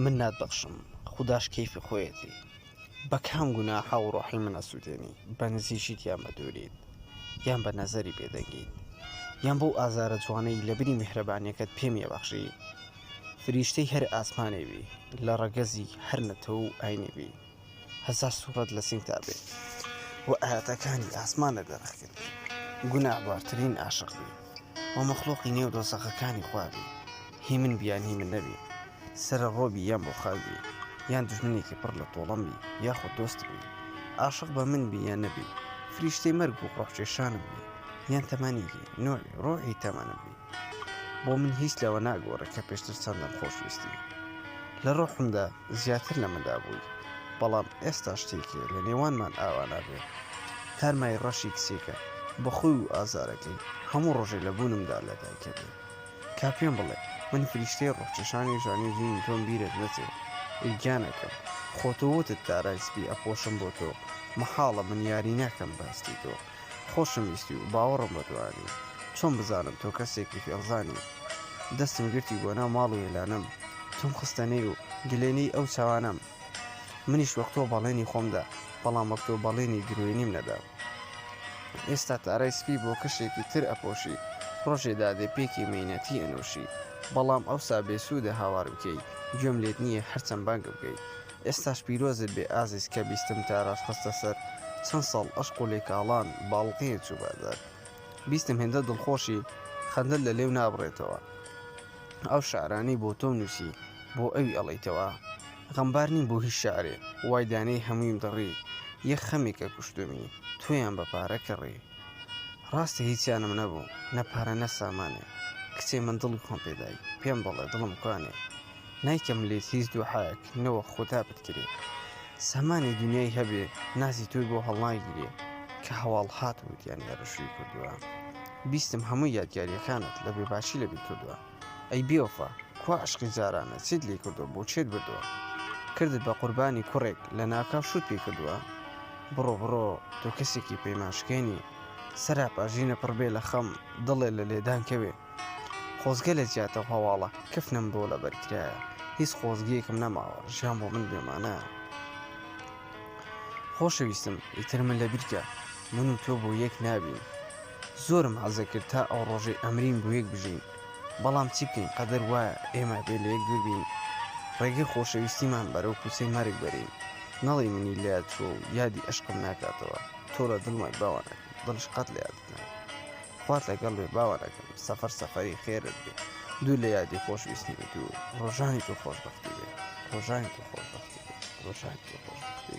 من ناتبەخشم خودداش کەیفی خۆیەتی بە کام گوناحە و ڕۆحی من ئەسووتێنی بە نزیشیت یان بە دووریت یان بە نەزەری پێدەنگیت یان بۆ ئازارە جوانەی لە بری میهرەبانیەکەت پێم یەبەخشی فریشتەی هەر ئاسمانێوی لە ڕەگەزی هەر نەتەوە و ئاینێوی هەزار سوورەت لە سینگتا بێت و ئاەتەکانی ئاسمانە دەرەخکرد گوناحبارترین ئاشقبی و مەخلوقی نێو دۆزەخەکانی خوابی هی من بیان هی من نەبی سرە ڕۆبی یان بۆ خاوی یان دژمنێکی پڕ لە تۆڵەمبی یاخود دۆستبی عاشق بە من بی یان نەبی فریشتەی مەرگ و ڕۆحکێشانم بی یان تەمەنیکی نوێی ڕۆحی تەمەنم بی بۆ من هیچ لەوە ناگۆڕە کە پێشتر چەندەم خۆشویستی لە ڕۆحمدا زیاتر لە مندا بووی بەڵام ئێستا شتێکێ لە نێوانمان ئاوانە بێت هەرمای ڕەشی کسێکە بەخۆی و ئازارەکەی هەموو ڕۆژێ لە بوونمدا لەدایکە بێت کا پێم بڵێ من فریشتەی ڕۆحکێشانی ژانی ژینی تۆم بیرت نەچێ ئیگیانەکەم خۆتۆوتت دارایسپی ئەپۆشم بۆ تۆ مەحاڵە من یاری ناکەم باستی تۆ خۆشم ویستی و باوەڕم بەدوانی چۆن بزانم تۆ کەسێکی فێڵزانی دەستم گرتی بۆ ناو ماڵ و هێلانم تۆم خستەنەی و گلێنەی ئەو چاوانم منیش وەک تۆ بەڵێنی خۆمدا بەڵام وەک تۆ بەڵێنی گروێنیم نەدا ئێستا تارای سپی بۆ کەشێکی تر ئەپۆشی ڕۆژێدا دەپێکی مینەتی ئەنووشی بەڵام ئەوسا بێسوودە هاوار بکەی گوێم لێت نییە هەرچەند بانگە بکەیت ئێستاش پیرۆزت بێ ئازیز کە بیستم تاراش خستە سەر چەند ساڵ ئەشق و لێکاڵان باڵقەیە چوو بازار بیستم هێندە دڵخۆشی خەندەت لە لێو نابڕێتەوە ئەو شعرانەی بۆ تۆ نووسی بۆ ئەوی ئەڵەیتەوە غەمبار نیم بۆ هیچ شعرێ وای دانەی هەموویم دڕی یەک خەمێکە کوشتمی تۆیان بە پارە کڕی ڕاستە هیچیانم نەبوو نەپارە نە سامانێ کچێ من دڵی خۆم پێدای پێم بڵێ دڵم کوانێ نایکەم لێت هیچ دووحایەک نەوە خۆتابت کرێ سامانی دنیای هەبێ نازی توی بۆ هەڵناگیرێ کە هەواڵ هات وتیان یارەشوی کردووە بیستم هەموو یادگاریەکانت لە بێباشی لەبی کردووە ئەی بێوەفا کوا عشقی جارانە چیت لێ کردووە بۆ چێت بردووە کردت بە قوربانی کوڕێک لە ناکاو شوت پێ کردووە بڕۆ تۆ کەسێکی پەیمانشکێنی سەراپاژینە پڕبێ لە خەم دڵێ لە لێدان کەوێ خۆزگە لە جیاتە هەواڵە کەفنم بۆ لە بەرکرایە هیچ خۆزگەیەکم نەماوە ژیان بۆ من بێمانە خۆشەویستم ئیتر من لە بیرکە من و تۆ بۆ یەک نابین زۆرم حەزە کرد تا ئەو ڕۆژەی ئەمرین بۆ یەک بژین بەڵام چی بکەین قەدەر وایە ئێمە بێ لە یەک دووربین ڕێگەی خۆشەویستیمان بەرەو کوچەی مەرگ بەرین نەڵی منی لات چۆ و یادی عشقم ناکاتەوە تۆ لە دڵمای باوانەکەم دڵش قەت لە یادت ناکات خوات لەگەڵ بێ باوانەکەم سەفەری خێرت بێ دوو لە یادی خۆشویستنی دوو ڕۆژانی تۆ خۆشبەختی بێ ڕۆژانی تۆ خۆشبەختی بێ ڕۆژانی تۆ خۆشبەختی